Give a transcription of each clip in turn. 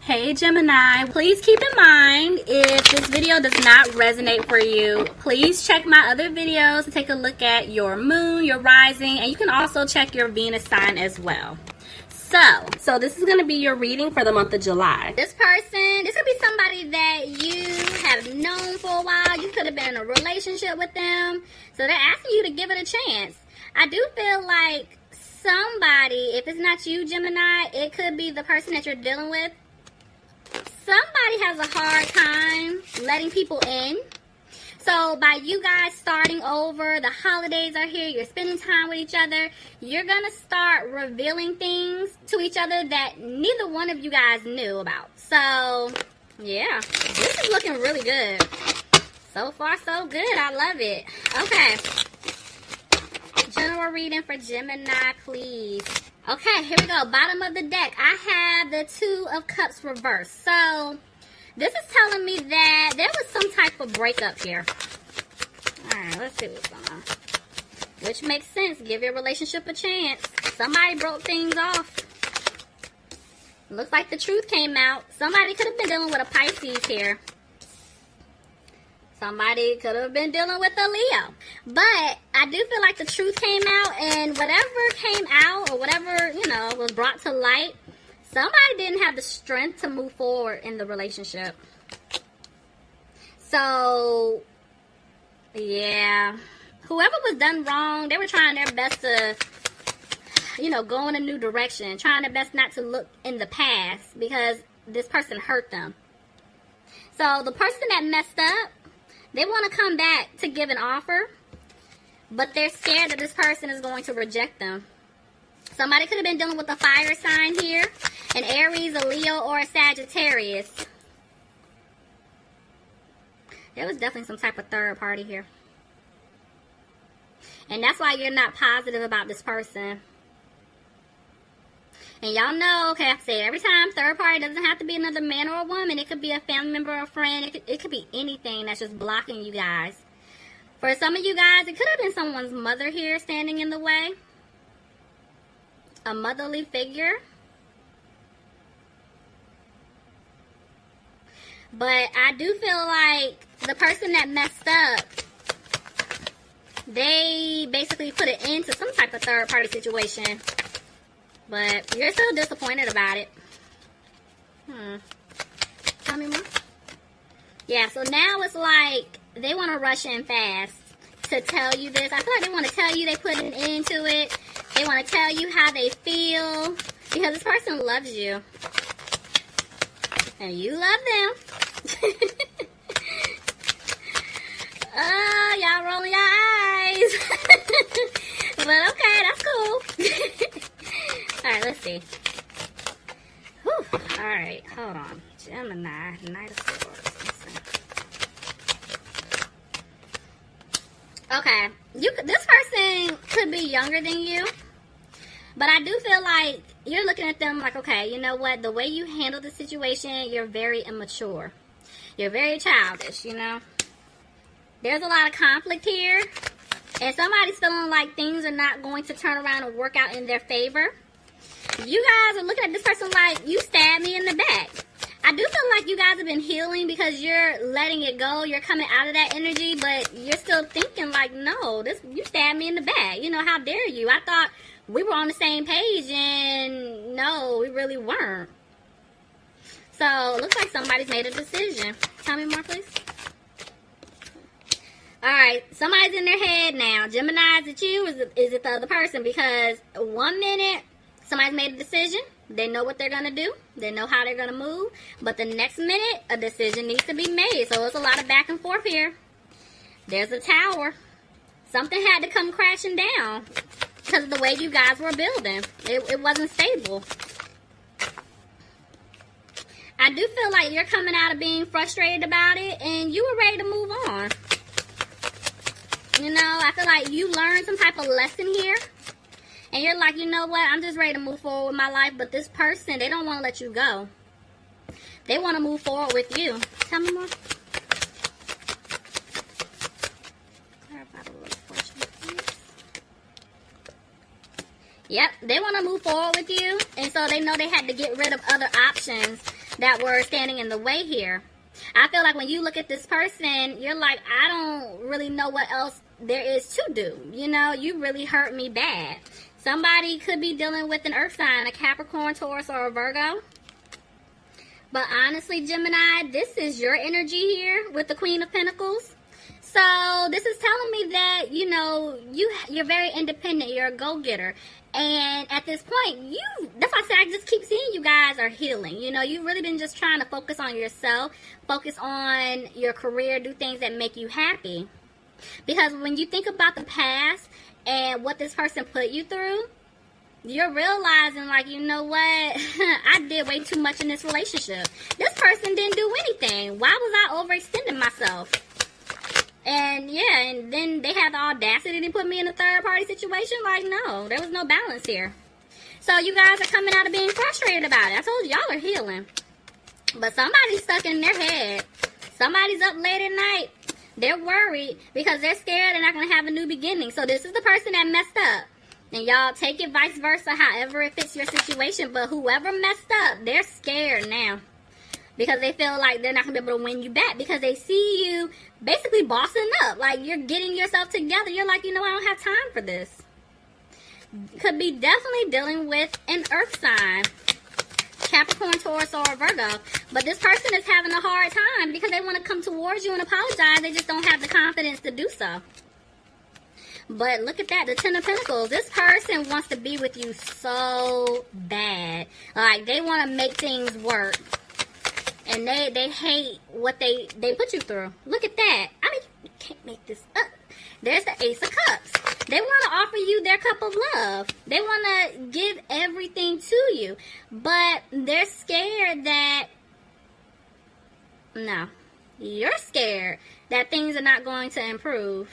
Hey Gemini, please keep in mind if this video does not resonate for you, please check my other videos to take a look at your moon, your rising, and you can also check your Venus sign as well. So this is going to be your reading for the month of July. This could be somebody that you have known for a while. You could have been in a relationship with them. So they're asking you to give it a chance. I do feel like somebody, if it's not you, Gemini, it could be the person that you're dealing with. Somebody has a hard time letting people in. So by you guys starting over, the holidays are here, you're spending time with each other, you're going to start revealing things to each other that neither one of you guys knew about. So, yeah, this is looking really good. So far, so good. I love it. Okay. General reading for Gemini, please. Okay, here we go. Bottom of the deck. I have the Two of Cups reversed. So, this is telling me that there was some type of breakup here. Alright, let's see what's going on. Which makes sense. Give your relationship a chance. Somebody broke things off. Looks like the truth came out. Somebody could have been dealing with a Pisces here. Somebody could have been dealing with a Leo. But I do feel like the truth came out, and whatever came out or whatever, was brought to light, somebody didn't have the strength to move forward in the relationship. So, yeah. Whoever was done wrong, they were trying their best to, go in a new direction. Trying their best not to look in the past because this person hurt them. So, the person that messed up, they want to come back to give an offer, but they're scared that this person is going to reject them. Somebody could have been dealing with a fire sign here. An Aries, a Leo, or a Sagittarius. There was definitely some type of third party here. And that's why you're not positive about this person. And y'all know, okay, I say every time, third party doesn't have to be another man or a woman. It could be a family member or a friend. It could be anything that's just blocking you guys. For some of you guys, it could have been someone's mother here standing in the way. A motherly figure. But I do feel like the person that messed up, they basically put an end to some type of third party situation. But you're still disappointed about it. Tell me more. Yeah, so now it's like they want to rush in fast to tell you this. I feel like they want to tell you they put an end to it. They want to tell you how they feel. Because this person loves you. And you love them. Oh, y'all rolling your eyes. But okay, that's cool. Alright, let's see. Whew. Alright, hold on. Gemini, Knight of Swords. Okay, this person could be younger than you. But I do feel like you're looking at them like, okay, you know what? The way you handle the situation, you're very immature. You're very childish, There's a lot of conflict here. And somebody's feeling like things are not going to turn around and work out in their favor. You guys are looking at this person like, you stabbed me in the back. I do feel like you guys have been healing because you're letting it go. You're coming out of that energy, but you're still thinking like, no, you stabbed me in the back. How dare you? I thought we were on the same page, and no, we really weren't. So, it looks like somebody's made a decision. Tell me more, please. Alright, somebody's in their head now. Gemini, is it you or is it the other person? Because 1 minute, somebody's made a decision. They know what they're going to do. They know how they're going to move. But the next minute, a decision needs to be made. So it's a lot of back and forth here. There's a tower. Something had to come crashing down because of the way you guys were building. It wasn't stable. I do feel like you're coming out of being frustrated about it and you were ready to move on. I feel like you learned some type of lesson here. And you're like, you know what? I'm just ready to move forward with my life. But this person, they don't want to let you go. They want to move forward with you. Tell me more. Yep, they want to move forward with you, and so they know they had to get rid of other options that were standing in the way here. I feel like when you look at this person, you're like, I don't really know what else there is to do. You know, you really hurt me bad. Somebody could be dealing with an earth sign, a Capricorn, Taurus, or a Virgo. But honestly, Gemini, this is your energy here with the Queen of Pentacles. So this is telling me that, you know, you're very independent. You're a go-getter. And at this point, that's why I say I just keep seeing you guys are healing. You know, you've really been just trying to focus on yourself, focus on your career, do things that make you happy. Because when you think about the past and what this person put you through, you're realizing, like, you know what? I did way too much in this relationship. This person didn't do anything. Why was I overextending myself? And yeah, and then they had the audacity to put me in a third-party situation. Like, no, there was no balance here. So you guys are coming out of being frustrated about it. I told you, y'all are healing. But somebody's stuck in their head. Somebody's up late at night. They're worried because they're scared they're not going to have a new beginning. So this is the person that messed up. And y'all take it vice versa, however it fits your situation. But whoever messed up, they're scared now. Because they feel like they're not going to be able to win you back. Because they see you basically bossing up. Like, you're getting yourself together. You're like, you know, I don't have time for this. Could be definitely dealing with an earth sign. Capricorn, Taurus, or Virgo. But this person is having a hard time because they want to come towards you and apologize. They just don't have the confidence to do so. But look at that, the Ten of Pentacles. This person wants to be with you so bad. Like, they want to make things work. And they hate what they put you through. Look at that. I mean, you can't make this up. There's the Ace of Cups. They want to offer you their cup of love. They want to give everything to you. But they're scared that... No. You're scared that things are not going to improve.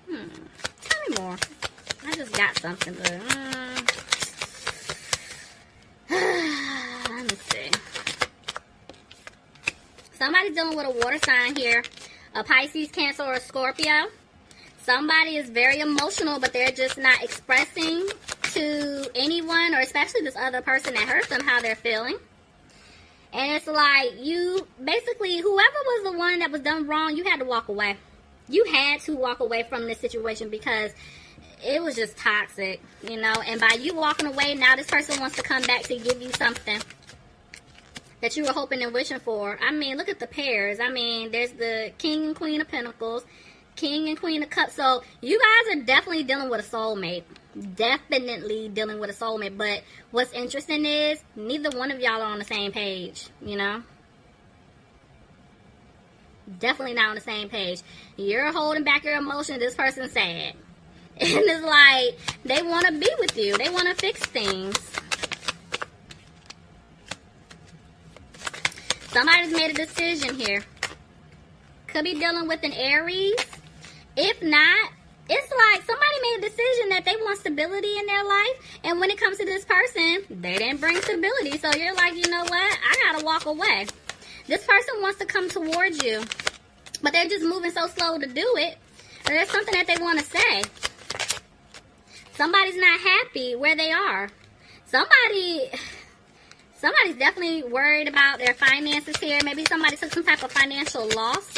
Tell me more. I just got something, but... Let me see. Somebody's dealing with a water sign here. A Pisces, Cancer, or a Scorpio. Somebody is very emotional, but they're just not expressing to anyone, or especially this other person that hurt them, how they're feeling. And it's like, you, basically, whoever was the one that was done wrong, you had to walk away. You had to walk away from this situation because it was just toxic, you know. And by you walking away, now this person wants to come back to give you something that you were hoping and wishing for. I mean, look at the pairs. I mean, there's the King and Queen of Pentacles, King and Queen of Cups. So you guys are definitely dealing with a soulmate. Definitely dealing with a soulmate. But what's interesting is neither one of y'all are on the same page, you know. Definitely not on the same page. You're holding back your emotion. This person's sad. And it's like, they want to be with you. They want to fix things. Somebody's made a decision here. Could be dealing with an Aries. If not, it's like somebody made a decision that they want stability in their life. And when it comes to this person, they didn't bring stability. So you're like, you know what? I got to walk away. This person wants to come towards you, but they're just moving so slow to do it. Or there's something that they want to say. Somebody's not happy where they are. Somebody's definitely worried about their finances here. Maybe somebody took some type of financial loss.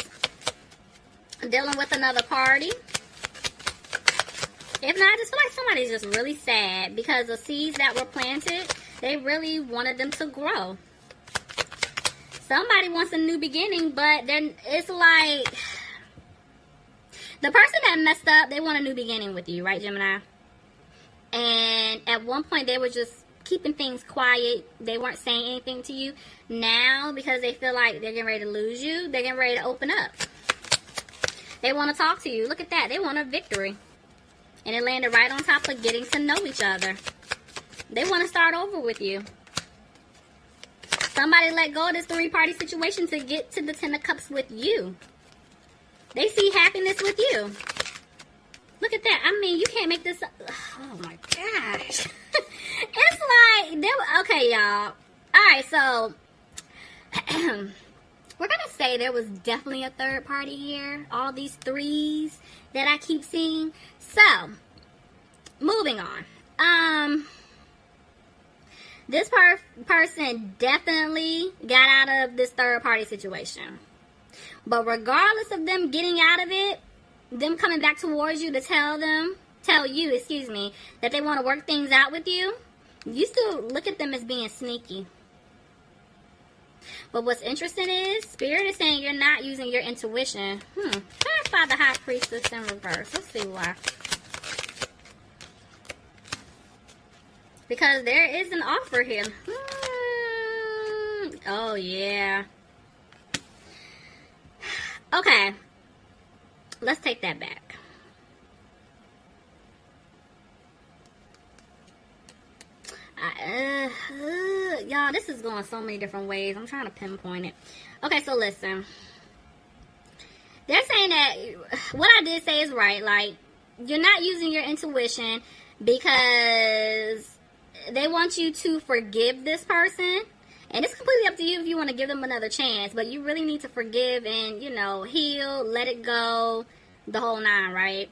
Dealing with another party. If not, I just feel like somebody's just really sad because the seeds that were planted, they really wanted them to grow. Somebody wants a new beginning, but then it's like the person that messed up, they want a new beginning with you, right, Gemini? And at one point, they were just keeping things quiet. They weren't saying anything to you. Now, because they feel like they're getting ready to lose you, they're getting ready to open up. They want to talk to you. Look at that. They want a victory. And it landed right on top of getting to know each other. They want to start over with you. Somebody let go of this three-party situation to get to the Ten of Cups with you. They see happiness with you. Look at that. I mean, you can't make this up. Oh, my gosh. It's like, okay, y'all. All right, so we're going to say there was definitely a third party here. All these threes that I keep seeing. So, moving on. This person definitely got out of this third party situation. But regardless of them getting out of it, them coming back towards you to tell you, that they want to work things out with you, you still look at them as being sneaky. But what's interesting is, Spirit is saying you're not using your intuition. Clarify the High Priestess in reverse. Let's see why. Because there is an offer here. Oh, yeah. Okay. Let's take that back. Y'all, this is going so many different ways. I'm trying to pinpoint it. Okay, so listen. They're saying that what I did say is right. Like, you're not using your intuition because they want you to forgive this person. And it's completely up to you if you want to give them another chance. But you really need to forgive and, heal, let it go, the whole nine, right?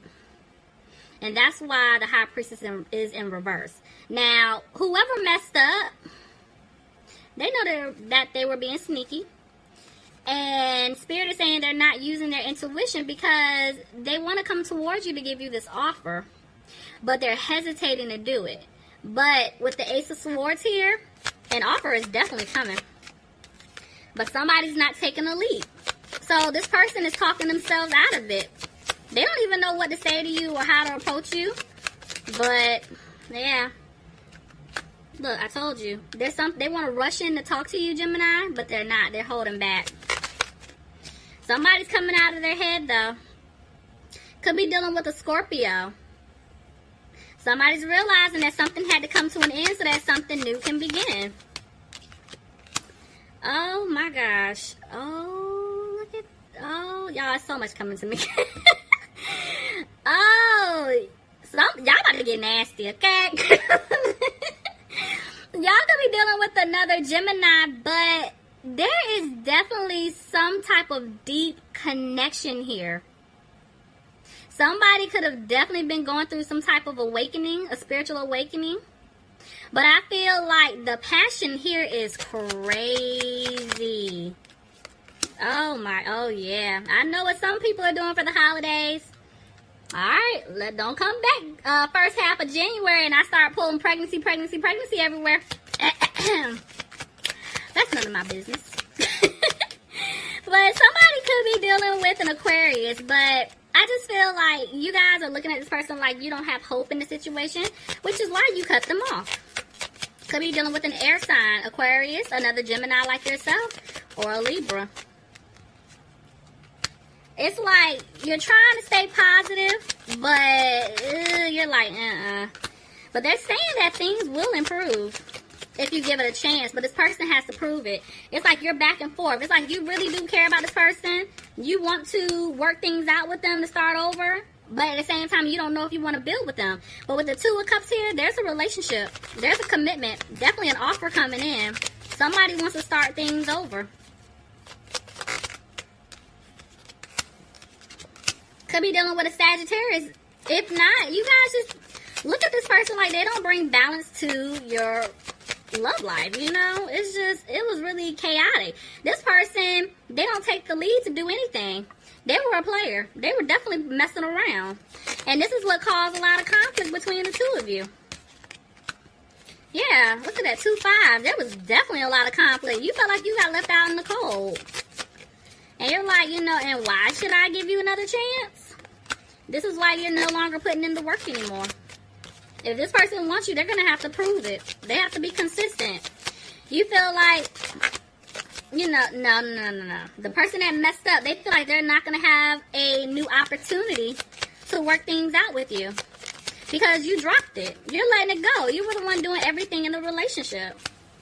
And that's why the High Priestess is in reverse. Now, whoever messed up, they know that they were being sneaky. And Spirit is saying they're not using their intuition because they want to come towards you to give you this offer. But they're hesitating to do it. But with the Ace of Swords here, an offer is definitely coming. But somebody's not taking a leap. So this person is talking themselves out of it. They don't even know what to say to you or how to approach you. But, yeah. Look, I told you. They want to rush in to talk to you, Gemini, but they're not. They're holding back. Somebody's coming out of their head, though. Could be dealing with a Scorpio. Somebody's realizing that something had to come to an end so that something new can begin. Oh, my gosh. Oh, look at... Oh, y'all, it's so much coming to me. Oh, y'all about to get nasty, okay? Y'all could be dealing with another Gemini, but there is definitely some type of deep connection here. Somebody could have definitely been going through some type of awakening, a spiritual awakening. But I feel like the passion here is crazy. Oh yeah. I know what some people are doing for the holidays. Alright, don't come back first half of January and I start pulling pregnancy everywhere. That's none of my business. But somebody could be dealing with an Aquarius, but I just feel like you guys are looking at this person like you don't have hope in the situation, which is why you cut them off. Could be dealing with an air sign, Aquarius, another Gemini like yourself, or a Libra. It's like you're trying to stay positive, but you're like, But they're saying that things will improve if you give it a chance, but this person has to prove it. It's like you're back and forth. It's like you really do care about this person. You want to work things out with them to start over, but at the same time, you don't know if you want to build with them. But with the Two of Cups here, there's a relationship. There's a commitment. Definitely an offer coming in. Somebody wants to start things over. Could be dealing with a Sagittarius. If not, you guys just look at this person like they don't bring balance to your love life, it was really chaotic. This person, they don't take the lead to do anything. They were a player. They were definitely messing around. And this is what caused a lot of conflict between the two of you. Yeah, look at that, 2-5. There was definitely a lot of conflict. You felt like you got left out in the cold. And you're like, and why should I give you another chance? This is why you're no longer putting in the work anymore. If this person wants you, they're going to have to prove it. They have to be consistent. You feel like, no. The person that messed up, they feel like they're not going to have a new opportunity to work things out with you. Because you dropped it. You're letting it go. You were the one doing everything in the relationship.